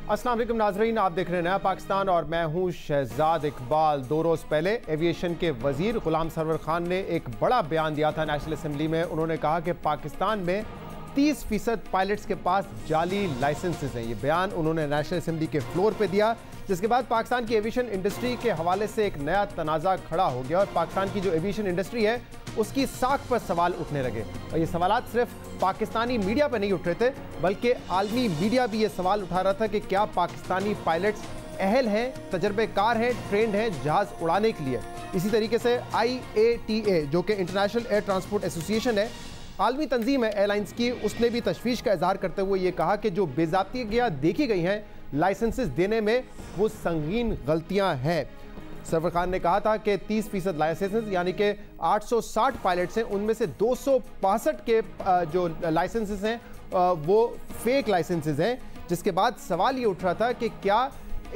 अस्सलाम वालेकुम नाजरीन, आप देख रहे हैं नया पाकिस्तान और मैं हूं शहजाद इकबाल। 2 रोज़ पहले एविएशन के वजीर गुलाम सरवर खान ने एक बड़ा बयान दिया था नेशनल असेंबली में। उन्होंने कहा कि पाकिस्तान में 30% पायलट्स के पास जाली लाइसेंसेस हैं। ये बयान उन्होंने नेशनल असेंबली के फ्लोर पे दिया, जिसके बाद पाकिस्तान की एविएशन इंडस्ट्री के हवाले से एक नया तनाज़ा खड़ा हो गया और पाकिस्तान की जो एविएशन इंडस्ट्री है उसकी साख पर सवाल उठने लगे। और ये सवालात सिर्फ पाकिस्तानी मीडिया पर नहीं उठ रहे थे, बल्कि आलमी मीडिया भी ये सवाल उठा रहा था कि क्या पाकिस्तानी पायलट्स अहल हैं, तजर्बेकार हैं, ट्रेंड हैं जहाज़ उड़ाने के लिए। इसी तरीके से IATA जो कि इंटरनेशनल एयर ट्रांसपोर्ट एसोसिएशन है, आलमी तंजीम है एयरलाइंस की, उसने भी तशवीश का इजहार करते हुए ये कहा कि जो बेज़ाब्तियाँ देखी गई हैं लाइसेंसेस देने में वो संगीन गलतियाँ हैं। सरवर खान ने कहा था कि 30% लाइसेंसेस यानी कि 860 पायलट्स हैं, उनमें से 265 के जो लाइसेंसेस हैं वो फेक लाइसेंसेस हैं। जिसके बाद सवाल ये उठ रहा था कि क्या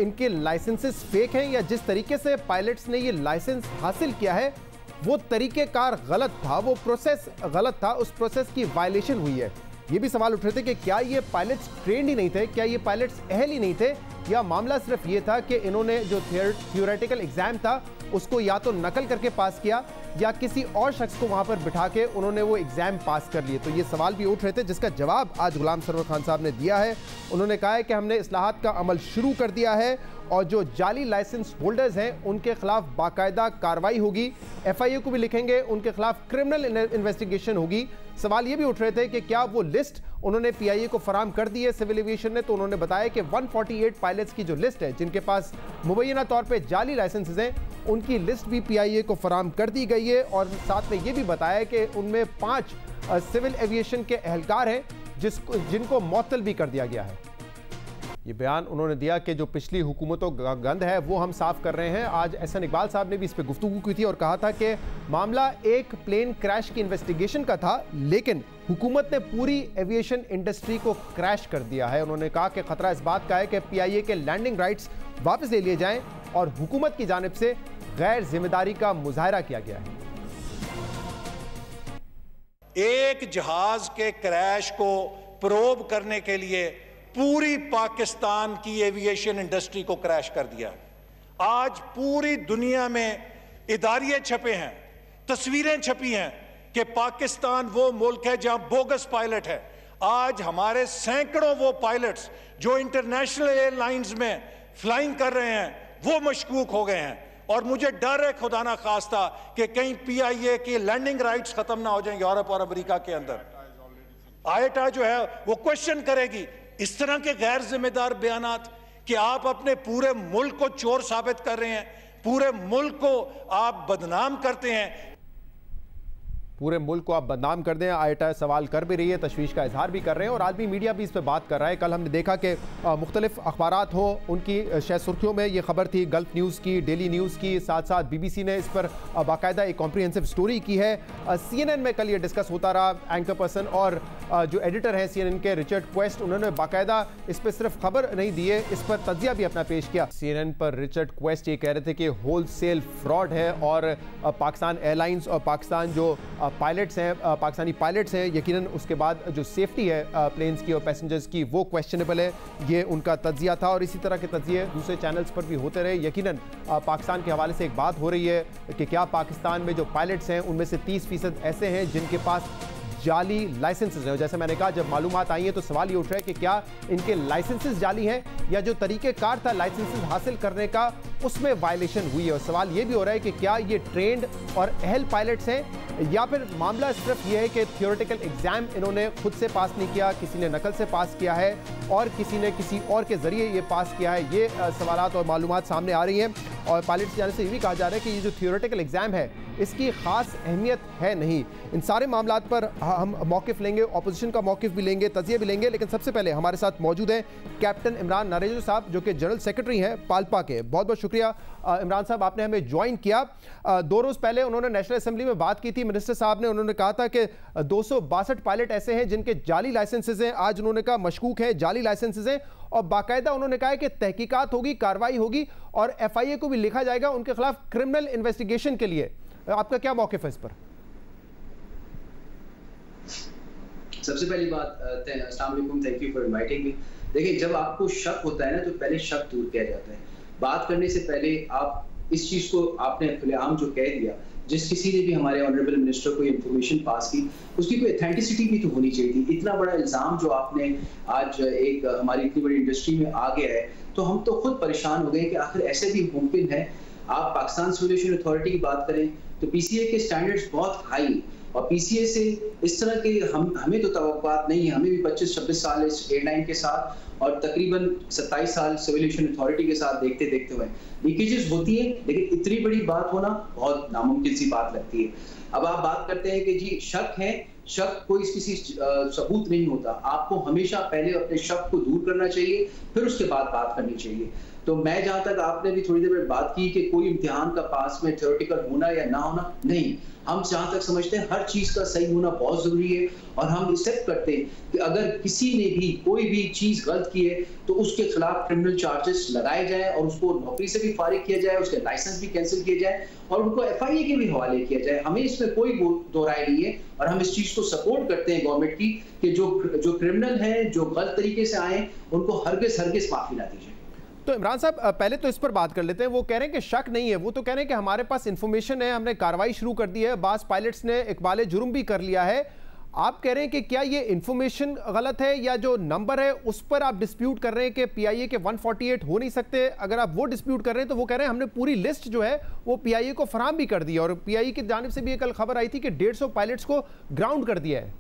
इनके लाइसेंसेस फेक हैं या जिस तरीके से पायलट्स ने ये लाइसेंस हासिल किया है वो तरीक़ेकार गलत था, वो प्रोसेस गलत था, उस प्रोसेस की वायलेशन हुई है। ये भी सवाल उठ रहे थे कि क्या ये पायलट्स ट्रेंड ही नहीं थे, क्या ये पायलट्स अहल ही नहीं थे, या मामला सिर्फ ये था कि इन्होंने जो थ्योरेटिकल एग्जाम था उसको या तो नकल करके पास किया या किसी और शख्स को वहां पर बिठा के उन्होंने वो एग्जाम पास कर लिए। तो ये सवाल भी उठ रहे थे, जिसका जवाब आज गुलाम सरवर खान साहब ने दिया है। उन्होंने कहा है कि हमने इस्लाहात का अमल शुरू कर दिया है और जो जाली लाइसेंस होल्डर्स हैं उनके खिलाफ बाकायदा कार्रवाई होगी, FIA को भी लिखेंगे, उनके खिलाफ क्रिमिनल इन्वेस्टिगेशन होगी। सवाल ये भी उठ रहे थे कि क्या वो लिस्ट उन्होंने PIA को फराम कर दी है सिविल एविएशन ने। तो उन्होंने बताया कि 148 पायलट्स की जो लिस्ट है जिनके पास मुबैना तौर पे जाली लाइसेंसेस हैं, उनकी लिस्ट भी PIA को फराम कर दी गई है। और साथ में ये भी बताया कि उनमें 5 सिविल एविएशन के एहलकार हैं जिनको मुअत्तल भी कर दिया गया है। ये बयान उन्होंने दिया कि जो पिछली हुकूमतों का गंद है वो हम साफ कर रहे हैं। आज एहसन इकबाल साहब ने भी इस पर गुफ्तगू की थी और कहा था कि मामला एक प्लेन क्रैश की इन्वेस्टिगेशन का था, लेकिन हुकूमत ने पूरी एविएशन इंडस्ट्री को क्रैश कर दिया है। उन्होंने कहा कि खतरा इस बात का है कि PIA के लैंडिंग राइट्स वापस ले लिए जाएं और हुकूमत की जानिब से गैर जिम्मेदारी का मुजाहरा किया गया है। एक जहाज के क्रैश को प्रोब करने के लिए पूरी पाकिस्तान की एविएशन इंडस्ट्री को क्रैश कर दिया। आज पूरी दुनिया में इदारिये छपे हैं, तस्वीरें छपी हैं कि पाकिस्तान वो मुल्क है जहां बोगस पायलट है। आज हमारे सैकड़ों वो पायलट्स जो इंटरनेशनल एयरलाइंस में फ्लाइंग कर रहे हैं वो मशकूक हो गए हैं। और मुझे डर है खुदा ना खास्ता कि कहीं PIA की लैंडिंग राइट्स खत्म ना हो जाएं यूरोप और अमेरिका के अंदर। IATA जो है वो क्वेश्चन करेगी इस तरह के गैर जिम्मेदार बयानात कि आप अपने पूरे मुल्क को चोर साबित कर रहे हैं, पूरे मुल्क को आप बदनाम करते हैं। पूरे मुल्क को आप बदनाम कर दें, IATA सवाल कर भी रही है, तशवीश का इजहार भी कर रहे हैं और आलमी मीडिया भी इस पर बात कर रहा है। कल हमने देखा कि मुख्तलिफ अखबारात हो उनकी शायद सुर्खियों में ये खबर थी, गल्फ न्यूज़ की, डेली न्यूज़ की, साथ साथ BBC ने इस पर बाकायदा एक कॉम्प्रिहेंसिव स्टोरी की है। CNN में कल ये डिस्कस होता रहा। एंकर पर्सन और जो एडिटर हैं CNN के रिचर्ड क्वेस्ट, उन्होंने बाकायदा इस पर सिर्फ खबर नहीं दी है, इस पर तज्जिया भी अपना पेश किया। CNN पर रिचर्ड क्वेस्ट ये कह रहे थे कि होल सेल फ्रॉड है और पाकिस्तान एयरलाइंस और पाकिस्तान जो पायलट्स हैं, पाकिस्तानी पायलट्स हैं, यकीनन उसके बाद जो सेफ्टी है प्लेन्स की और पैसेंजर्स की वो क्वेश्चनेबल है। ये उनका तज्जिया था और इसी तरह के तज्जिए दूसरे चैनल्स पर भी होते रहे। यकीनन पाकिस्तान के हवाले से एक बात हो रही है कि क्या पाकिस्तान में जो पायलट्स हैं उनमें से 30% ऐसे हैं जिनके पास जाली लाइसेंसेस हैं। जैसे मैंने कहा, जब मालूमात आई है तो सवाल ये उठ रहा है कि क्या इनके लाइसेंसेस जाली हैं या जो तरीक़ेकार था लाइसेंसेस हासिल करने का उसमें वायलेशन हुई है। और सवाल ये भी हो रहा है कि क्या ये ट्रेंड और अहल पायलट्स हैं या फिर मामला सिर्फ ये है कि थियोरेटिकल एग्जाम इन्होंने खुद से पास नहीं किया, किसी ने नकल से पास किया है और किसी ने किसी और के जरिए ये पास किया है। ये सवालात और मालूमात सामने आ रही हैं और पायलट्स जाने से ये भी कहा जा रहा है कि ये जो थियोरेटिकल एग्जाम है इसकी खास अहमियत है नहीं। इन सारे मामलात पर हम मौक़िफ़ लेंगे, ऑपोजिशन का मौक़िफ़ भी लेंगे, तज़िये भी लेंगे, लेकिन सबसे पहले हमारे साथ मौजूद हैं कैप्टन इमरान नारेजो साहब जो कि जनरल सेक्रेटरी हैं पाल्पा के। बहुत बहुत शुक्रिया इमरान साहब, आपने हमें ज्वाइन किया। 2 रोज़ पहले उन्होंने नेशनल असेंबली में बात की थी, मिनिस्टर साहब ने, उन्होंने कहा था कि 262 पायलट ऐसे हैं जिनके जाली लाइसेंसेज हैं। आज उन्होंने कहा मशकूक हैं, जाली लाइसेंसेज हैं और बाकायदा उन्होंने कहा है कि तहकीकात होगी, कार्रवाई होगी और FIA को भी लिखा जाएगा उनके खिलाफ क्रिमिनल इन्वेस्टिगेशन के लिए। आपका क्या मौक़िफ़ है इस पर? सबसे पहली बात, अस्सलाम वालेकुम, thank you for inviting me. देखिए, जब आपको शक होता है ना, तो पहले शक दूर किया जाता है। बात करने से पहले आप इस चीज को आपने खुलेआम जो कह दिया, जिस किसी ने भी हमारे ऑनरेबल मिनिस्टर को इंफॉर्मेशन पास की, उसकी कोई अथेंटिसिटी भी तो होनी चाहिए थी। इतना बड़ा इल्जाम जो आपने आज एक हमारी इतनी बड़ी इंडस्ट्री में आ गया है, तो हम तो खुद परेशान हो गए कि आखिर ऐसे भी मुमकिन है। आप पाकिस्तान सिविल अथॉरिटी की बात करें तो पीसीए के स्टैंडर्ड्स बहुत हाई, और पीसीए से इस तरह के हमें तो तवक्कुआत नहीं है। हमें भी 25-26 साल इस एयरलाइन के साथ और तकरीबन 27 साल सिविल एविएशन अथॉरिटी के साथ देखते हुए लीकेजेस होती है, लेकिन इतनी बड़ी बात होना बहुत नामुमकिन सी बात लगती है। अब आप बात करते हैं कि जी शक है, शक कोई किसी सबूत नहीं होता। आपको हमेशा पहले अपने शक को दूर करना चाहिए, फिर उसके बाद बात करनी चाहिए। तो मैं जहां तक आपने भी थोड़ी देर में बात की कि कोई इम्तिहान का पास में थ्योरेटिकल होना या ना होना, नहीं, हम जहां तक समझते हैं हर चीज का सही होना बहुत जरूरी है। और हम एक्सेप्ट करते हैं कि अगर किसी ने भी कोई भी चीज गलत की है तो उसके खिलाफ क्रिमिनल चार्जेस लगाए जाए और उसको नौकरी से भी फारिग किया जाए, उसके लाइसेंस भी कैंसिल किए जाए और उनको एफआईए के भी हवाले किया जाए। हमें इसमें कोई दो राय नहीं है और हम इस चीज को सपोर्ट करते हैं गवर्नमेंट की कि जो क्रिमिनल हैं, जो गलत तरीके से आए, उनको हरगिज माफी ना दी जाए। तो इमरान साहब, पहले तो इस पर बात कर लेते हैं। वो कह रहे हैं कि शक नहीं है, वो तो कह रहे हैं कि हमारे पास इंफॉर्मेशन है, हमने कार्रवाई शुरू कर दी है, बास पायलट्स ने इकबाल जुर्म भी कर लिया है। आप कह रहे हैं कि क्या ये इंफॉर्मेशन गलत है या जो नंबर है उस पर आप डिस्प्यूट कर रहे हैं कि पीआईए के 148 हो नहीं सकते? अगर आप वो डिस्प्यूट कर रहे हैं तो वो कह रहे हैं हमने पूरी लिस्ट जो है वो पीआईए को फराहम भी कर दी और पीआईए की जानिब से भी कल खबर आई थी कि 150 पायलट्स को ग्राउंड कर दिया है।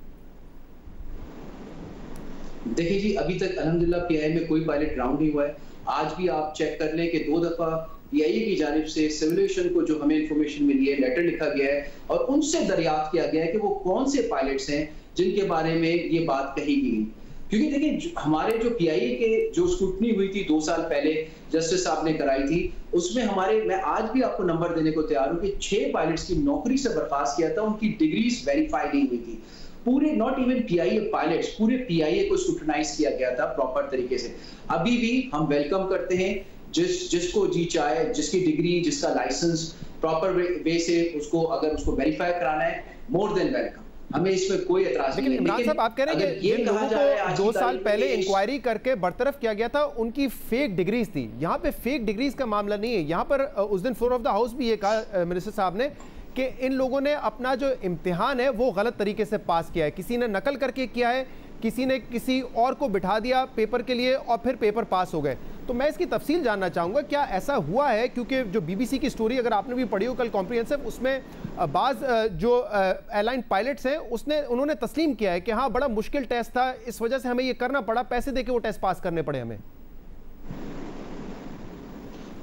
देखिए जी, अभी तक अल्हम्दुलिल्लाह पीआईए में कोई पायलट ग्राउंड नहीं हुआ है। आज भी आप चेक कर लें कि 2 दफा पीआईए की जानिब से सिविल एविएशन को जो हमें इंफॉर्मेशन मिली है, लेटर लिखा गया है और उनसे दरियाफ्त किया गया है कि वो कौन से पायलट्स हैं जिनके बारे में ये बात कही गई। क्योंकि देखिए, हमारे जो पीआईए के जो स्क्रूटनी हुई थी 2 साल पहले जस्टिस साहब ने कराई थी, उसमें मैं आज भी आपको नंबर देने को तैयार हूं कि 6 पायलट्स की नौकरी से बर्खास्त किया था, उनकी डिग्रीज वेरीफाई नहीं हुई थी। पूरे नॉट इवन पीआईए पायलट्स, पूरे पीआईए को स्क्रूटनाइज किया गया था प्रॉपर तरीके से। अभी भी हम वेलकम करते हैं जिसको जी चाहे, जिसकी डिग्री, जिसका लाइसेंस प्रॉपर वे से अगर उसको वेरीफाई कराना है, मोर देन वेलकम। हमें इसमें कोई एतराज नहीं है। लेकिन इमरान साहब, आप कह रहे हैं कि जिन लोगों को 2 साल पहले इंक्वायरी करके बरतरफ किया गया था उनकी फेक डिग्रीज थी। यहाँ पे फेक डिग्रीज का मामला नहीं है। यहाँ पर उस दिन फ्लोर ऑफ द हाउस भी ये कहा मिनिस्टर साहब ने कि इन लोगों ने अपना जो इम्तिहान है वो गलत तरीके से पास किया है। किसी ने नकल करके किया है, किसी ने किसी और को बिठा दिया पेपर के लिए और फिर पेपर पास हो गए। तो मैं इसकी तफसील जानना चाहूँगा, क्या ऐसा हुआ है? क्योंकि जो बीबीसी की स्टोरी अगर आपने भी पढ़ी हो कल कॉम्प्रिहेंसिव, उसमें बाज़ जो एयरलाइन पायलट्स हैं उन्होंने तस्लीम किया है कि हाँ, बड़ा मुश्किल टेस्ट था, इस वजह से हमें ये करना पड़ा, पैसे दे के वो टेस्ट पास करने पड़े हमें।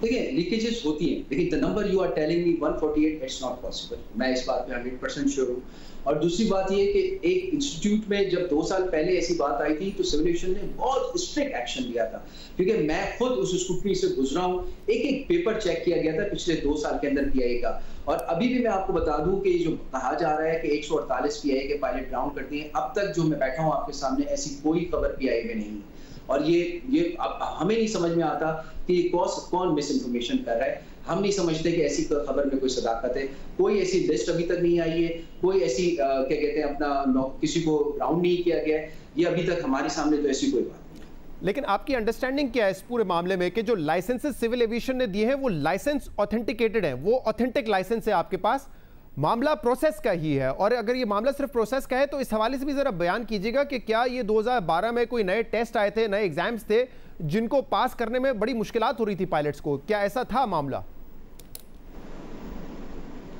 देखिए, लीकेजेस होती हैं, लेकिन the number you are telling me 148, it's not possible. मैं इस बात पे 100% श्योर हूँ। और दूसरी बात ये कि एक इंस्टीट्यूट में जब 2 साल पहले ऐसी बात आई थी तो सिविल एविएशन ने बहुत स्ट्रिक्ट एक्शन लिया था, क्योंकि मैं खुद उस स्क्रूटनी से गुजरा हूँ। एक पेपर चेक किया गया था पिछले 2 साल के अंदर पीआईए का। और अभी भी मैं आपको बता दूं कि जो कहा जा रहा है कि 148 पीआईए के पायलट ग्राउंड कर दिए, अब तक जो मैं बैठा हूँ आपके सामने, ऐसी कोई खबर पीआईए में नहीं है। और ये अब हमें नहीं समझ में आता कि कौन मिस इन्फॉर्मेशन कर रहा है। हम नहीं समझते कि ऐसी खबर में कोई सदाकत है। कोई ऐसी लिस्ट अभी तक नहीं आई है, कोई ऐसी क्या कहते हैं अपना किसी को ग्राउंड नहीं किया गया है। ये अभी तक हमारे सामने तो ऐसी कोई बात नहीं। लेकिन आपकी अंडरस्टैंडिंग क्या है इस पूरे मामले में कि जो लाइसेंसेस सिविल एविएशन ने दिए हैं वो लाइसेंस ऑथेंटिकेटेड है, वो ऑथेंटिक लाइसेंस है आपके पास, मामला प्रोसेस का ही है? और अगर ये मामला सिर्फ प्रोसेस का है तो इस हवाले से भी जरा बयान कीजिएगा कि क्या ये 2012 में कोई नए टेस्ट आए थे, नए एग्जाम्स थे जिनको पास करने में बड़ी मुश्किलात हो रही थी पायलट्स को? क्या ऐसा था मामला?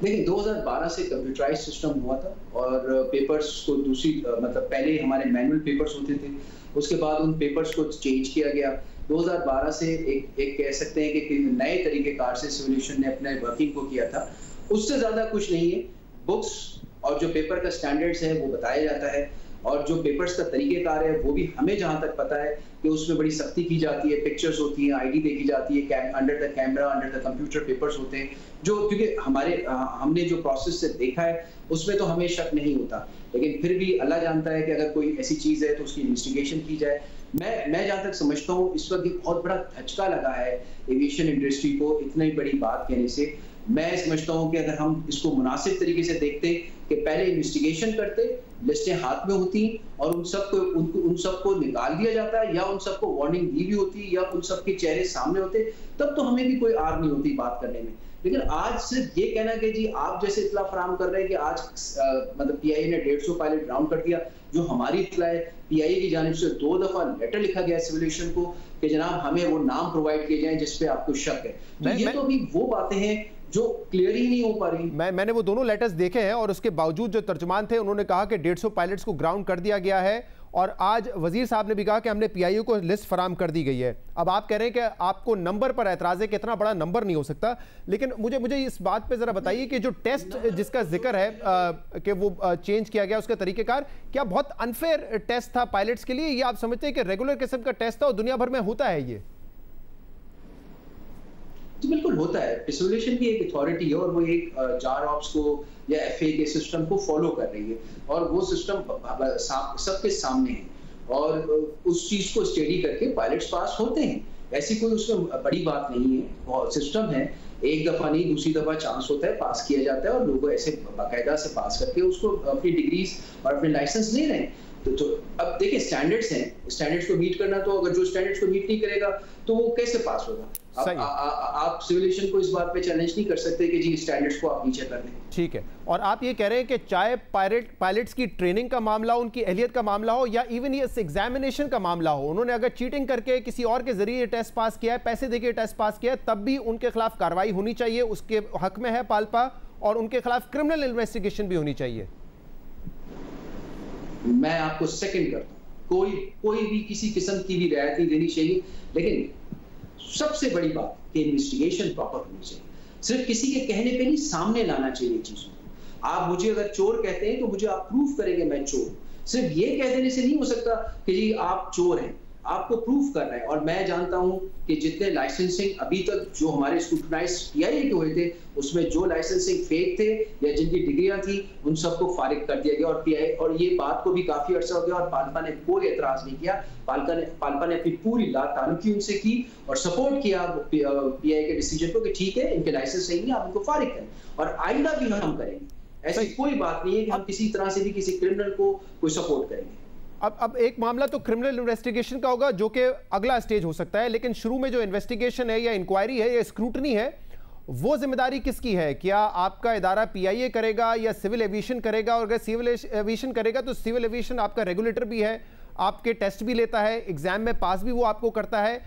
देखिए, 2012 से कंप्यूटराइज सिस्टम हुआ था और पेपर्स को मतलब पहले हमारे मैनुअल पेपर्स होते थे, उसके बाद उन पेपर्स को चेंज किया गया। 2012 से एक कह सकते हैं कि नए तरीकेकार से सिविल एविएशन ने अपने वर्किंग को किया था। उससे ज्यादा कुछ नहीं है। बुक्स और जो पेपर का स्टैंडर्ड्स है वो बताया जाता है और जो पेपर्स का तरीकेकार है वो भी हमें जहां तक पता है कि उसमें बड़ी सख्ती की जाती है। पिक्चर्स होती हैं, आईडी देखी जाती है, under the camera, under the computer papers होते हैं, जो क्योंकि हमने जो प्रोसेस से देखा है उसमें तो हमें शक नहीं होता। लेकिन फिर भी अल्लाह जानता है कि अगर कोई ऐसी चीज है तो उसकी इन्वेस्टिगेशन की जाए। मैं जहां तक समझता हूँ इस वक्त एक बहुत बड़ा धचका लगा है एविएशन इंडस्ट्री को इतनी बड़ी बात कहने से। मैं समझता हूं कि अगर हम इसको मुनासिब तरीके से देखते कि पहले इन्वेस्टिगेशन करते, लिस्टें हाथ में होती और उन सबको निकाल दिया जाता या उन सबको वार्निंग दी भी होती या उन सबके चेहरे सामने होते, तब तो हमें भी कोई आर नहीं होती बात करने में। लेकिन आज सिर्फ ये कहना कि जी आप जैसे इतला फराम कर रहे हैं कि आज मतलब पीआईए ने 150 पायलट ग्राउंड कर दिया, जो हमारी इतला है पीआईए की जानिब से 2 दफा लेटर लिखा गया सिविल एविएशन को कि जनाब हमें वो नाम प्रोवाइड किए जाएं जिस पे आपको शक है। तो ये तो अभी वो बातें हैं जो क्लियर ही नहीं हो पा रही। मैंने वो दोनों लेटर्स देखे हैं और उसके बावजूद जो तर्जुमान थे उन्होंने कहा कि 150 पायलट्स को ग्राउंड कर दिया गया है और आज वजीर साहब ने भी कहा कि हमने पीआईओ को लिस्ट फराम कर दी गई है। अब आप कह रहे हैं कि आपको नंबर पर एतराज़ है कि इतना बड़ा नंबर नहीं हो सकता, लेकिन मुझे इस बात पे ज़रा बताइए कि जो टेस्ट जिसका जिक्र है कि वो चेंज किया गया उसका तरीक़ेकार, क्या बहुत अनफेयर टेस्ट था पायलट्स के लिए, या आप समझते हैं कि रेगुलर किस्म का टेस्ट था और दुनिया भर में होता है ये? तो बिल्कुल होता है। सिमुलेशन की एक अथॉरिटी है और वो एक जारऑप्स को या एफए के सिस्टम को फॉलो कर रही है और वो सिस्टम सबके सामने है और उस चीज को स्टडी करके पायलट्स पास होते हैं। ऐसी कोई उसमें बड़ी बात नहीं है, और सिस्टम है, एक दफा नहीं दूसरी दफा चांस होता है, पास किया जाता है और लोग ऐसे बाकायदा से पास करके उसको अपनी डिग्रीज और अपने लाइसेंस ले रहे हैं। तो अब देखिए स्टैंडर्ड्स हैं, स्टैंडर्ड्स को मीट करना, तो अगर जो स्टैंडर्ड्स को मीट नहीं करेगा तो वो कैसे पास होगा? आप सिविलेशन को इस बात पे चैलेंज नहीं कर सकते कि जी स्टैंडर्ड्स को आप नीचे कर दें। ठीक है, और आप ये कह रहे हैं कि चाहे पायलट्स की ट्रेनिंग का मामला हो, उनकी अहलियत का मामला हो, या इवन ये एग्जामिनेशन का मामला हो, उन्होंने अगर चीटिंग करके किसी और के जरिए टेस्ट पास किया है, पैसे देके टेस्ट पास किया है, तब भी उनके खिलाफ कार्रवाई होनी चाहिए, उसके हक में है पाल्पा, और उनके खिलाफ क्रिमिनल इन्वेस्टिगेशन भी होनी चाहिए। मैं आपको सेकंड करता हूं, कोई भी किसी किस्म की भी रियायत नहीं देनी चाहिए, लेकिन सबसे बड़ी बात कि इन्वेस्टिगेशन प्रॉपर होनी चाहिए। सिर्फ किसी के कहने पे नहीं, सामने लाना चाहिए चीजों को। आप मुझे अगर चोर कहते हैं तो मुझे आप प्रूफ करेंगे मैं चोर। सिर्फ ये कह देने से नहीं हो सकता कि जी आप चोर हैं, आपको प्रूफ करना है। और मैं जानता हूं कि जितने लाइसेंसिंग अभी तक जो हमारे स्क्रूटनाइज पीआईए के हुए थे, उसमें जो लाइसेंसिंग फेक थे या जिनकी डिग्रियां थी, उन सबको फारिग कर दिया गया। और पीआईए, और ये बात को भी काफी अर्सा हो गया और पाल्पा ने कोई एतराज नहीं किया। पाल्पा ने अपनी पूरी लातानुकी उनसे की और सपोर्ट किया पीआईए के डिसीजन को कि ठीक है इनके लाइसेंस सही नहीं, आप उनको फारिग करें, और आइंदा भी हम करेंगे। ऐसी कोई बात नहीं है कि हम किसी तरह से भी किसी क्रिमिनल को कोई सपोर्ट करेंगे। अब एक मामला तो क्रिमिनल इन्वेस्टिगेशन का होगा जो कि अगला स्टेज हो सकता है, लेकिन शुरू में जो इन्वेस्टिगेशन है या इंक्वायरी है या स्क्रूटनी है, वो जिम्मेदारी किसकी है? क्या आपका इदारा पीआईए करेगा या सिविल एविएशन करेगा? और अगर सिविल एविएशन करेगा तो सिविल एविएशन आपका रेगुलेटर भी है, आपके टेस्ट भी लेता है, एग्जाम में पास भी वो आपको करता है,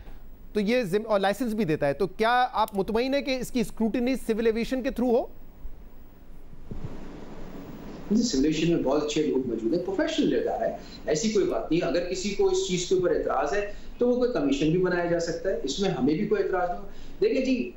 तो ये और लाइसेंस भी देता है। तो क्या आप मुतमईन है कि इसकी स्क्रूटनी सिविल एविएशन के थ्रू हो? सिमुलेशन में बहुत अच्छे लोग मौजूद हैं, प्रोफेशनल इदारा है, ऐसी कोई बात नहीं। अगर किसी को इस चीज के ऊपर एतराज है तो वो कोई कमीशन भी बनाया जा सकता है, इसमें हमें भी कोई एतराज नहीं। देखिए जी,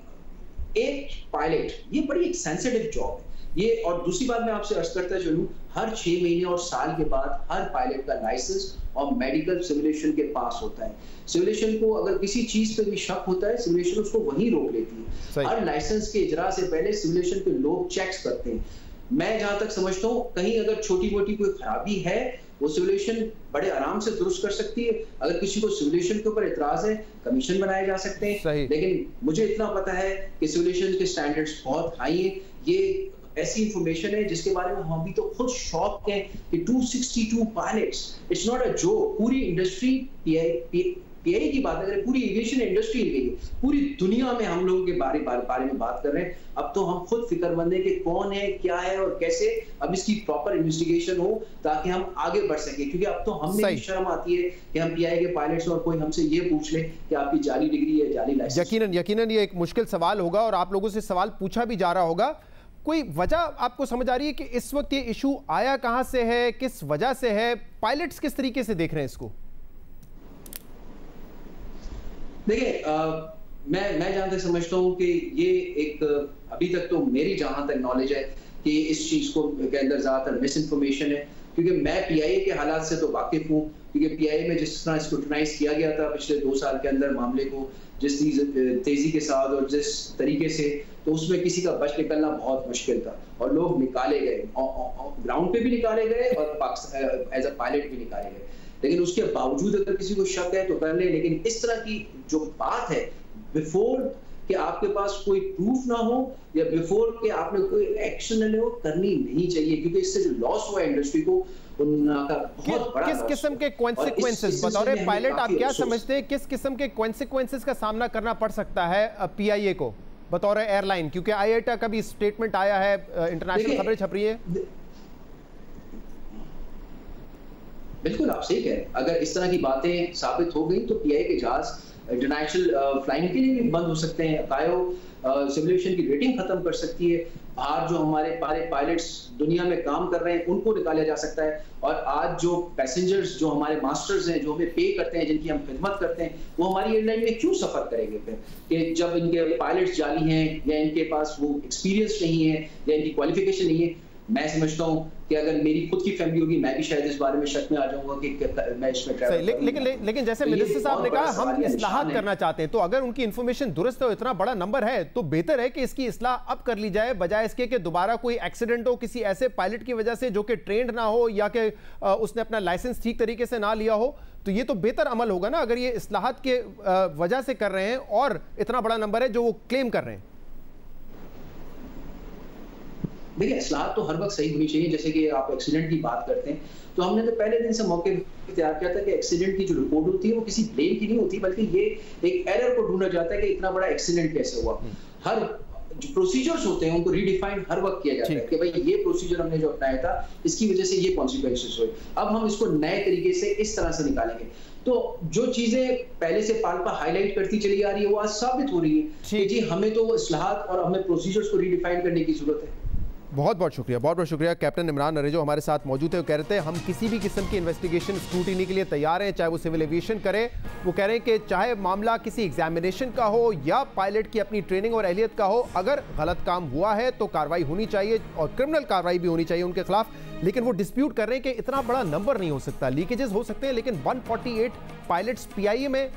एक पायलट, ये बड़ी एक सेंसिटिव जॉब है ये। और दूसरी बात मैं आपसे अर्ज करता चलूं, हर 6 महीने और साल के बाद हर पायलट का लाइसेंस और मेडिकल सिमुलेशन के पास होता है। सिमुलेशन को अगर किसी चीज पे भी शक होता है, सिमुलेशन उसको वहीं रोक लेती है। हर लाइसेंस के इजरा से पहले सिमुलेशन के लोग चेक्स करते हैं। मैं जहां तक समझता हूं, कहीं अगर छोटी मोटी कोई खराबी है, वो सिमुलेशन बड़े आराम से दुरुस्त कर सकती है। अगर किसी को सिमुलेशन के ऊपर एतराज है, कमीशन बनाए जा सकते हैं। लेकिन मुझे इतना पता है कि सिमुलेशन के स्टैंडर्ड्स बहुत हाई हैं। ये ऐसी इंफॉर्मेशन है जिसके बारे में हम भी तो खुद शॉक हैं कि 262 pilots, it's not a joke. पूरी इंडस्ट्री पीआईए की बात करें, पूरी एविएशन इंडस्ट्री गई, पूरी दुनिया में हम लोगों के बारे में बात कर रहे हैं। अब तो हम खुद फिक्रमंद हैं कि कौन है, क्या है और कैसे अब इसकी प्रॉपर इन्वेस्टिगेशन हो ताकि हम आगे बढ़ सके। क्योंकि अब तो हमें भी शर्म आती है कि हम पीआईए के पायलट्स और कोई हमसे ये पूछ ले कि आपकी जाली डिग्री है, जाली लाइसेंस। यकीनन ये एक मुश्किल सवाल होगा और आप लोगों से सवाल पूछा भी जा रहा होगा। कोई वजह आपको समझ आ रही है कि इस वक्त ये इशू आया कहां से है, किस वजह से है? पायलट्स किस तरीके से देख रहे हैं इसको? देखिए, मैं जहां तक समझता हूं कि ये एक, अभी तक तो मेरी जहां तक नॉलेज है कि इस चीज को के अंदर ज्यादातर मिस इन्फॉर्मेशन है। क्योंकि मैं पीआईए के हालात से तो वाकिफ हूं, क्योंकि पीआईए में जिस तरह स्क्रूटनाइज किया गया था पिछले 2 साल के अंदर मामले को, जिस तेजी के साथ और जिस तरीके से, तो उसमें किसी का बच निकलना बहुत मुश्किल था और लोग निकाले गए, ग्राउंड पे भी निकाले गए और एज अ पायलट भी निकाले गए। लेकिन उसके बावजूद अगर किसी को शक है तो कर ले। लेकिन इस तरह की जो बात है, बिफोर कि आपके पास कोई प्रूफ ना हो या बिफोर के आपने कोई एक्शन ले लो, करनी नहीं चाहिए, क्योंकि इससे जो लॉस हुआ इंडस्ट्री को उनका बहुत बड़ा किस किस्म के कॉन्सिक्वेंसेस बतौर पायलट आप क्या समझते हैं, किस किस्म के कॉन्सिक्वेंसेस का सामना करना पड़ सकता है पीआईए को बतौर एयरलाइन? क्योंकि आईएटा का भी स्टेटमेंट आया है, इंटरनेशनल खबरें छप रही है। बिल्कुल आप सही कह रहे हैं, अगर इस तरह की बातें साबित हो गई तो पीआईए के जहाज इंटरनेशनल फ्लाइंग के लिए भी बंद हो सकते हैं, कायो सिमुलेशन की रेटिंग खत्म कर सकती है, बाहर जो हमारे पायलट्स दुनिया में काम कर रहे हैं उनको निकाला जा सकता है, और आज जो पैसेंजर्स जो हमारे मास्टर्स हैं, जो हमें पे करते हैं, जिनकी हम खिदमत करते हैं, वो हमारी एयरलाइन में क्यों सफर करेंगे फिर, कि जब इनके पायलट्स जाली हैं या इनके पास वो एक्सपीरियंस नहीं है या इनकी क्वालिफिकेशन नहीं है। मैं समझता हूं कि अगर मेरी खुद की फैमिली होगी मैं भी शायद इस बारे में शक में आ जाऊंगा कि मैं इसमें ट्रैवल लेकिन जैसे मिनिस्टर साहब ने कहा हम इस्लाहात करना चाहते हैं, तो अगर उनकी इंफॉर्मेशन दुरुस्त है, इतना बड़ा नंबर है, तो बेहतर है कि इसकी इस्लाह अब कर ली जाए, बजाय इसके कि दोबारा कोई एक्सीडेंट हो किसी ऐसे पायलट की वजह से जो कि ट्रेंड ना हो या कि उसने अपना लाइसेंस ठीक तरीके से ना लिया हो। तो ये तो बेहतर अमल होगा ना, अगर ये इस्लाहात के वजह से कर रहे हैं और इतना बड़ा नंबर है जो वो क्लेम कर रहे हैं। देखिए इस्लाहत तो हर वक्त सही होनी चाहिए, जैसे कि आप एक्सीडेंट की बात करते हैं, तो हमने तो पहले दिन से मौके तैयार किया था कि एक्सीडेंट की जो रिपोर्ट होती है वो किसी ब्लेम की नहीं होती, बल्कि ये एक एरर को ढूंढा जाता है कि इतना बड़ा एक्सीडेंट कैसे हुआ। हर जो प्रोसीजर्स होते हैं उनको रीडिफाइन हर वक्त किया जाता है कि भाई ये प्रोसीजर हमने जो अपनाया था इसकी वजह से ये कॉन्सिक्वेंसेस हुए, अब हम इसको नए तरीके से इस तरह से निकालेंगे। तो जो चीजें पहले से पाल्पा हाईलाइट करती चली आ रही है वो आज साबित हो रही है कि जी हमें तो इस्लाहात और हमें प्रोसीजर्स को रीडिफाइन करने की जरूरत है। बहुत बहुत शुक्रिया कैप्टन इमरान नरेजो हमारे साथ मौजूद थे। वो कह रहे थे हम किसी भी किस्म की इन्वेस्टिगेशन स्क्रूटिनी के लिए तैयार हैं, चाहे वो सिविल एविएशन करे। वो कह रहे हैं कि चाहे मामला किसी एग्जामिनेशन का हो या पायलट की अपनी ट्रेनिंग और एहलियत का हो, अगर गलत काम हुआ है तो कार्रवाई होनी चाहिए और क्रिमिनल कार्रवाई भी होनी चाहिए उनके खिलाफ। लेकिन वो डिस्प्यूट कर रहे हैं कि इतना बड़ा नंबर नहीं हो सकता, लीकेजेस हो सकते हैं, लेकिन 148 पायलट्स पीआईए में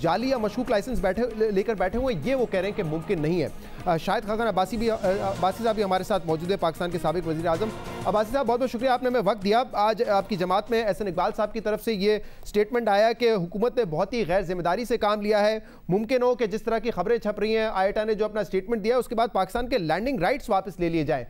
जाली या मशकूक लाइसेंस लेकर बैठे हुए, ये वो कह रहे हैं कि मुमकिन नहीं है। शाहिद खान अब्बासी साहब भी हमारे साथ मौजूद है, पाकिस्तान के साबिक वज़ीर आज़म। अब्बासी साहब बहुत बहुत शुक्रिया, आपने हमें वक्त दिया। आज आपकी जमात में एहसन इकबाल साहब की तरफ से ये स्टेटमेंट आया कि हुकूमत ने बहुत ही गैर जिम्मेदारी से काम लिया है। मुमकिन हो कि जिस तरह की खबरें छप रही हैं, आईएटा ने जो अपना स्टेटमेंट दिया उसके बाद पाकिस्तान के लैंडिंग राइट्स वापस ले लिए जाएँ,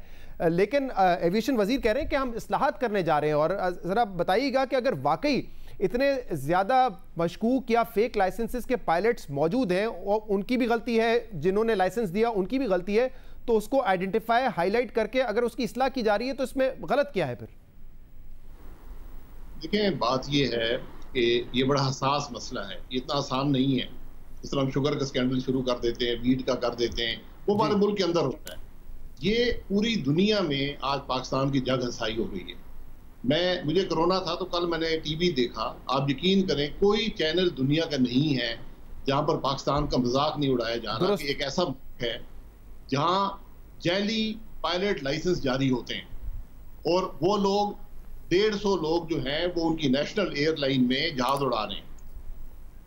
लेकिन एविएशन वजीर कह रहे हैं कि हम इस्लाहात करने जा रहे हैं। और ज़रा बताइएगा कि अगर वाकई इतने ज़्यादा मशकूक या फेक लाइसेंसेस के पायलट्स मौजूद हैं और उनकी भी गलती है, जिन्होंने लाइसेंस दिया उनकी भी गलती है, तो उसको आइडेंटिफाई हाईलाइट करके अगर उसकी इस्लाह की जा रही है तो इसमें गलत क्या है फिर? देखें, बात ये है कि ये बड़ा हसास मसला है, ये इतना आसान नहीं है। इस तरह हम शुगर का स्कैंडल शुरू कर देते हैं, वीट का कर देते हैं, वो हमारे मुल्क के अंदर होता है। ये पूरी दुनिया में आज पाकिस्तान की जग हंसाई हो गई है। मुझे कोरोना था तो कल मैंने टीवी देखा, आप यकीन करें कोई चैनल दुनिया का नहीं है जहां पर पाकिस्तान का मजाक नहीं उड़ाया जा रहा कि एक ऐसा मुल्क है जहां जैली पायलट लाइसेंस जारी होते हैं और वो लोग 150 लोग जो हैं वो उनकी नेशनल एयरलाइन में जहाज उड़ा रहे हैं।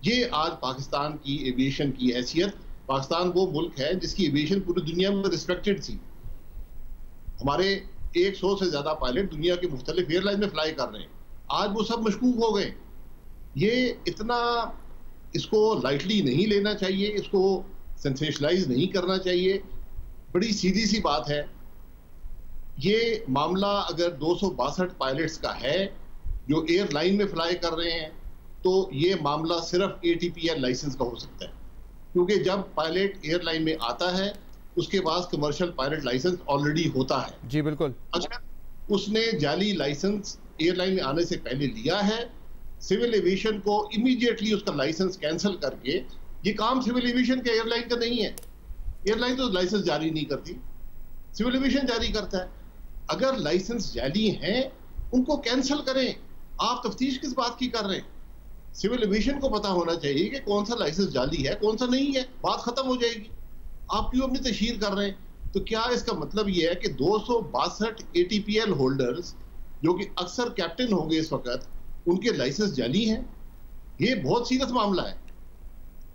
ये आज पाकिस्तान की एविएशन की हैसियत, पाकिस्तान वो मुल्क है जिसकी एविएशन पूरी दुनिया में रिस्पेक्टेड थी। हमारे 100 से ज्यादा पायलट दुनिया के मुख्तलिफ एयरलाइन में फ्लाई कर रहे हैं, आज वो सब मशकूक हो गए। ये इतना इसको लाइटली नहीं लेना चाहिए, इसको सेंसेशनलाइज नहीं करना चाहिए। बड़ी सीधी सी बात है, ये मामला अगर 262 पायलट्स का है जो एयरलाइन में फ्लाई कर रहे हैं तो ये मामला सिर्फ ATPL लाइसेंस का हो सकता है, क्योंकि जब पायलट एयरलाइन में आता है उसके बाद कमर्शियल पायलट लाइसेंस ऑलरेडी होता है। जी बिल्कुल। अगर उसने जाली लाइसेंस एयरलाइन में आने से पहले लिया है, सिविल एविएशन को इमीडिएटली उसका लाइसेंस कैंसिल करके, ये काम सिविल एविएशन के एयरलाइन का नहीं है, एयरलाइन तो लाइसेंस जारी नहीं करती, सिविल एविएशन जारी करता है। अगर लाइसेंस जाली हैं उनको कैंसिल करें, आप तफ्तीश किस बात की कर रहे हैं? सिविल एविएशन को पता होना चाहिए कि कौन सा लाइसेंस जाली है कौन सा नहीं है, बात खत्म हो जाएगी। आप क्यों अपनी तशहीर कर रहे हैं? तो क्या इसका मतलब यह है कि 262 ATPL होल्डर्स जो कि अक्सर कैप्टन होंगे इस वक्त, उनके लाइसेंस जाली हैं? ये बहुत सीरियस मामला है।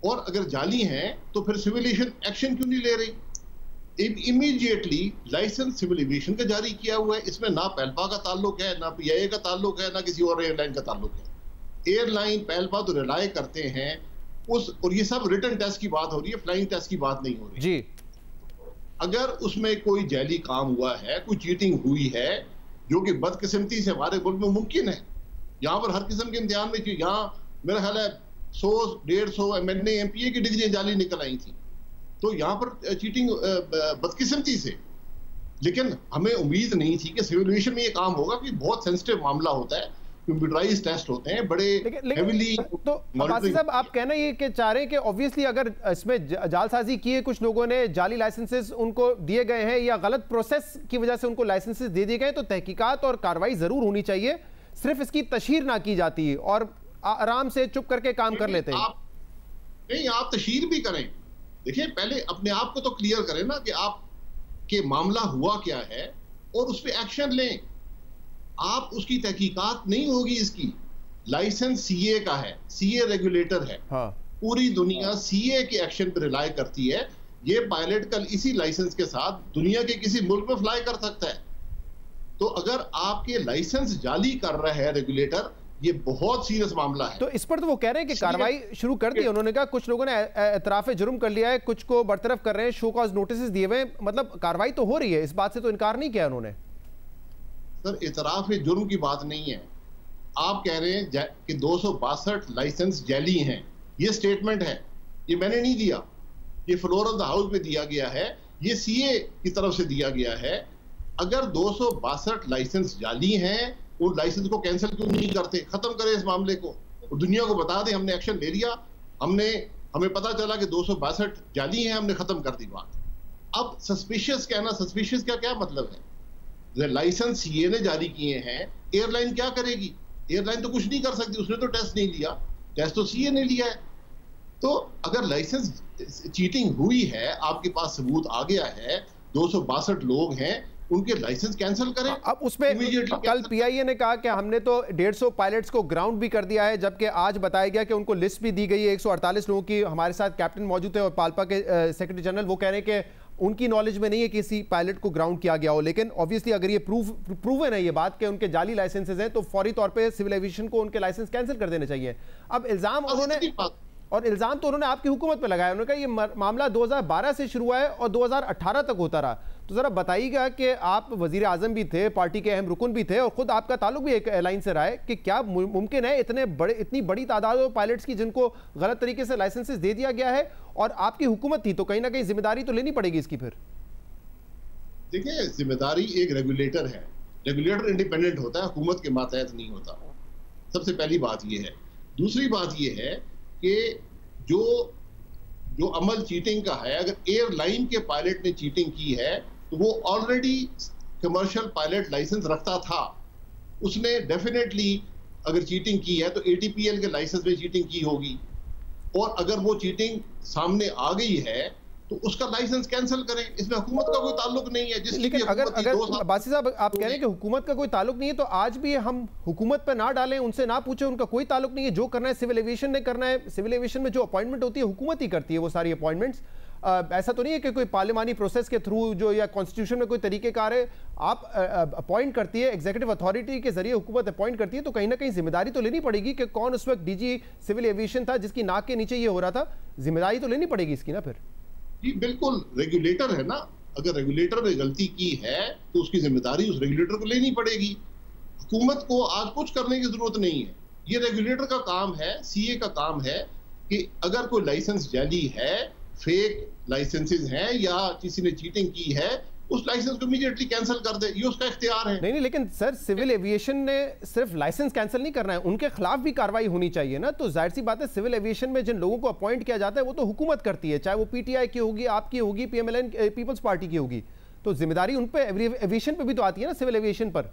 और अगर जाली हैं तो फिर सिविल एविएशन एक्शन क्यों नहीं ले रही? इमीडिएटली लाइसेंस सिविल एविएशन का जारी किया हुआ है, इसमें ना पेल्पा का ताल्लुक है, ना PIA का ताल्लुक है, ना किसी और एयरलाइन का ताल्लुक है। एयरलाइन पेल्पा तो रिलाय करते हैं और ये सब रिटन टेस्ट की बात हो रही है, फ्लाइंग टेस्ट की बात नहीं हो रही जी। अगर उसमें कोई जैली काम हुआ है, कोई चीटिंग हुई है, जो कि बदकिस्मती से हमारे मुल्क में मुमकिन है, यहाँ पर हर किस्म के इम्तिहान में, यहाँ मेरा ख्याल है 100-150 MNA MPA की डिग्रियां जाली निकल आई थी, तो यहाँ पर चीटिंग बदकिस्मती से। लेकिन हमें उम्मीद नहीं थी कि सिविल एविएशन में ये काम होगा, कि बहुत सेंसिटिव मामला होता है, कंप्यूटराइज्ड टेस्ट होते हैं, बड़े हेवीली। तो अब्बासी साहब, आप कहना ये कि चाह रहे हैं कि ऑब्वियसली अगर इसमें जालसाजी की है, कुछ लोगों ने जाली लाइसेंसेस उनको दिए गए हैं या गलत प्रोसेस की वजह से उनको लाइसेंसेस दे दिए गए, तो तहकीकात और कार्रवाई जरूर होनी चाहिए, सिर्फ इसकी तशहीर ना की जाती है और आराम से चुप करके काम कर लेते हैं। नहीं, आप तशहीर भी करें। देखिए, पहले अपने आप को तो क्लियर करें ना कि आप के मामला हुआ क्या है और उस पर एक्शन लें। आप उसकी तहकीकात नहीं होगी। इसकी लाइसेंस सीए का है, सीए रेगुलेटर है। हाँ। पूरी दुनिया सीए के एक्शन पर रिलाय करती है। ये पायलट कल इसी लाइसेंस के साथ दुनिया के किसी मुल्क में फ्लाई कर सकता है। तो अगर आपके लाइसेंस जाली कर रहा है रेगुलेटर, ये बहुत सीरियस मामला है। तो इस पर तो वो कह रहे हैं कि कार्रवाई शुरू कर दी। उन्होंने कहा कुछ लोगों ने एतराफ जुर्म कर लिया है, कुछ को बरतरफ कर रहे हैं, शो कॉज नोटिस दिए हुए, मतलब कार्रवाई तो हो रही है, इस बात से तो इनकार नहीं किया उन्होंने। सर, एतराफ जुर्म की बात नहीं है। आप कह रहे हैं कि 262 लाइसेंस जाली हैं, ये स्टेटमेंट है, ये मैंने नहीं दिया, ये फ्लोर ऑफ द हाउस में दिया गया है, ये सीए की तरफ से दिया गया है। अगर 262 लाइसेंस जाली हैं, उन लाइसेंस को कैंसिल क्यों नहीं करते? खत्म करें इस मामले को और दुनिया को बता दें हमने एक्शन ले लिया, हमें पता चला कि 262 जाली हैं, हमने खत्म कर दी बात। अब सस्पिशियस कहना, सस्पिशियस का क्या मतलब है? लाइसेंस सीए ने जारी किए हैं, एयरलाइन क्या करेगी? एयरलाइन तो कुछ नहीं कर सकती, उसने तो टेस्ट नहीं लिया, टेस्ट तो सीए ने लिया है। तो अगर लाइसेंस चीटिंग हुई है, आपके पास सबूत आ गया है, 262 लोग हैं, उनके लाइसेंस कैंसिल करें। अब उसमें कल पीआईए ने कहा कि हमने तो 150 पायलट्स को ग्राउंड भी कर दिया है, जबकि आज बताया गया कि उनको लिस्ट भी दी गई है 148 लोगों की। हमारे साथ कैप्टन मौजूद है और पाल्पा के सेक्रेटरी जनरल, वो कह रहे हैं कि उनकी नॉलेज में नहीं है कि किसी पायलट को ग्राउंड किया गया हो। लेकिन ऑब्वियसली अगर ये प्रूवन है ये बात कि उनके जाली लाइसेंसेज हैं, तो फौरी तौर पे सिविल एविएशन को उनके लाइसेंस कैंसिल कर देने चाहिए। अब इल्जाम इल्जाम तो उन्होंने आपकी हुकूमत पे लगाया। उन्होंने कहा ये मामला 2012 से शुरू हुआ है और 2018 तक होता रहा। तो जरा बताइएगा कि आप वजीर आजम भी थे, पार्टी के अहम रुकन भी थे और खुद आपका ताल्लुक भी एक एयरलाइन से रहा है, कि क्या मुमकिन है इतनी बड़ी तादाद पायलट्स की जिनको गलत तरीके से लाइसेंसेस दे दिया गया है, और आपकी हुकूमत थी, तो कहीं ना कहीं जिम्मेदारी तो लेनी पड़ेगी इसकी। फिर देखिए, जिम्मेदारी एक रेगुलेटर है, रेगुलेटर इंडिपेंडेंट होता है, हुकूमत के मातहत नहीं होता। सबसे पहली बात यह है। दूसरी बात यह है कि जो अमल चीटिंग का है, अगर एयरलाइन के पायलट ने चीटिंग की है तो वो ऑलरेडी कमर्शियल पायलट लाइसेंस रखता था, उसने डेफिनेटली अगर चीटिंग की है तो ATPL के लाइसेंस में चीटिंग की होगी, और अगर वो चीटिंग सामने आ गई है तो उसका लाइसेंस कैंसिल करें। इसमें हुकूमत का कोई ताल्लुक नहीं है। लेकिन अगर बासी साहब आप कह रहे हैं कि हुकूमत का कोई ताल्लुक नहीं है, तो आज भी हम हुकूमत पर ना डालें, उनसे ना पूछें, उनका कोई ताल्लुक नहीं है। जो करना है सिविल एविएशन ने करना है। सिविल एविएशन में जो अपॉइंटमेंट होती है हुकूमत ही करती है वो सारी अपॉइंटमेंट्स। ऐसा तो नहीं है कि कोई पार्लिमानी प्रोसेस के थ्रू जो या कॉन्स्टिट्यूशन में कोई तरीकेकार है, आप अपॉइंट करती है, एग्जीक्यूटिव अथॉरिटी के जरिए हुकूमत अपॉइंट करती है, तो कहीं ना कहीं जिम्मेदारी तो लेनी पड़ेगी कि कौन उस वक्त DG सिविल एविएशन था जिसकी नाक के नीचे ये हो रहा था। जिम्मेदारी तो लेनी पड़ेगी इसकी ना। फिर जी बिल्कुल, रेगुलेटर है ना, अगर रेगुलेटर ने गलती की है तो उसकी जिम्मेदारी उस रेगुलेटर को लेनी पड़ेगी। हुकूमत को आज कुछ करने की जरूरत नहीं है, ये रेगुलेटर का काम है, सीए का काम है कि अगर कोई लाइसेंस जाली है, फेक लाइसेंसेस हैं या किसी ने चीटिंग की है, उस लाइसेंस को इमीडिएटली कैंसिल कर दे, ये उसका इख्तियार है। नहीं, लेकिन सर सिविल एविएशन ने सिर्फ लाइसेंस कैंसिल नहीं करना है, उनके खिलाफ भी कार्रवाई होनी चाहिए ना। तो जाहिर सी बात है सिविल एविएशन में जिन लोगों को अपॉइंट किया जाता है वो तो हुकूमत करती है, चाहे वो PTI की होगी, आपकी होगी, PMLN पीपल्स पार्टी की होगी। तो जिम्मेदारी उन पे एविएशन पे भी तो आती है ना, सिविल एविएशन पर।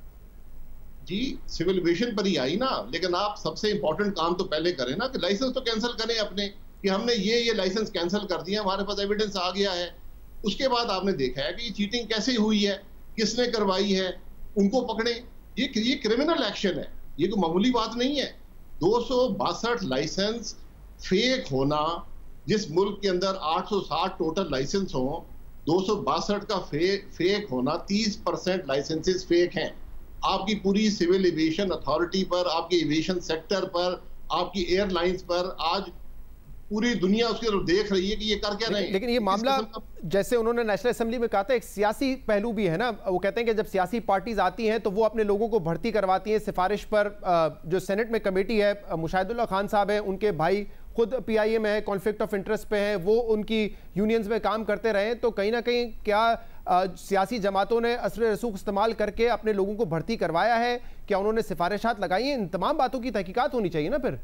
जी सिविल एविएशन पर ही आई ना, लेकिन आप सबसे इंपॉर्टेंट काम तो पहले करें ना कि लाइसेंस तो कैंसिल करें अपने, कि हमने ये लाइसेंस कैंसिल कर दिया, हमारे पास एविडेंस आ गया है। उसके बाद आपने देखा है कि ये चीटिंग कैसे हुई है, किसने करवाई है, उनको पकड़े। ये क्रिमिनल एक्शन है, ये कोई मामूली बात नहीं है। 262 लाइसेंस फेक होना, जिस मुल्क के अंदर 860 टोटल लाइसेंस हो, 262 का फेक होना, 30% लाइसेंसेस फेक हैं। आपकी पूरी सिविल एविएशन अथॉरिटी पर, आपके एविएशन सेक्टर पर, आपकी एयरलाइंस पर आज पूरी दुनिया उसकी तरफ देख रही है कि ये कर क्या रहे हैं। लेकिन ये मामला जैसे उन्होंने नेशनल असेंबली में कहा था, एक सियासी पहलू भी है ना। वो कहते हैं कि जब सियासी पार्टीज आती हैं तो वो अपने लोगों को भर्ती करवाती हैं सिफारिश पर। जो सेनेट में कमेटी है, मुशाहिदुल्लाह खान साहब हैं, उनके भाई खुद PIA में है, कॉन्फ्लिक्ट ऑफ इंटरेस्ट पे हैं, वो उनकी यूनियंस में काम करते रहे। तो कहीं ना कहीं क्या सियासी जमातों ने असर रसूख इस्तेमाल करके अपने लोगों को भर्ती करवाया है? क्या उन्होंने सिफारिशात लगाई हैं? इन तमाम बातों की तहकीकात होनी चाहिए ना। फिर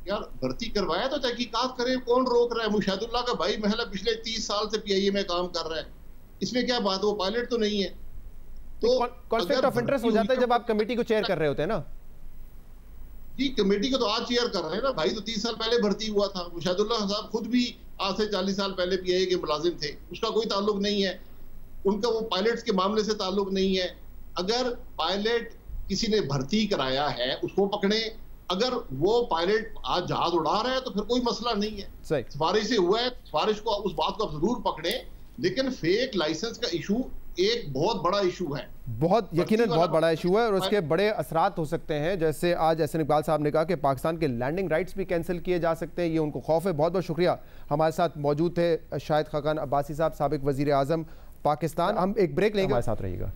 यार भर्ती करवाया तो तहकीकात करे, कौन रोक रहा है? मुशाहिदुल्लाह का भाई महला पिछले 30 साल से PIA में काम कर रहा है, इसमें क्या बात? वो पायलट तो नहीं है। तो कॉन्फ्लिक्ट ऑफ इंटरेस्ट हो जाता है जब आप कमेटी को चेयर कर रहे होते हैं ना। जी, कमेटी को तो आज चेयर कर रहे हैं ना। भाई तो 30 साल पहले भर्ती हुआ था। मुशाहिदुल्लाह साहब खुद भी आज से 40 साल पहले PIA के मुलाजिम थे, उसका कोई ताल्लुक नहीं है। उनका वो पायलट्स के मामले से ताल्लुक नहीं है। अगर पायलट किसी ने भर्ती कराया है उसको पकड़े। अगर वो पायलट आज जहाज उड़ा रहा है तो फिर कोई मसला नहीं है। सिफारिश से हुआ है, सिफारिश को उस बात को आप जरूर पकड़े। लेकिन फेक लाइसेंस का इशू एक बहुत बड़ा इशू है, बहुत यकीनन बहुत बड़ा इशू है, और उसके बड़े असरात हो सकते हैं। जैसे आज एहसन इकबाल साहब ने कहा कि पाकिस्तान के लैंडिंग राइट्स भी कैंसिल किए जा सकते हैं, ये उनको खौफ है। बहुत बहुत शुक्रिया। हमारे साथ मौजूद थे शाहिद खाकान अब्बासी साहब, साबिक वजीर आजम पाकिस्तान। हम एक ब्रेक लेंगे, हमारे साथ रहिएगा।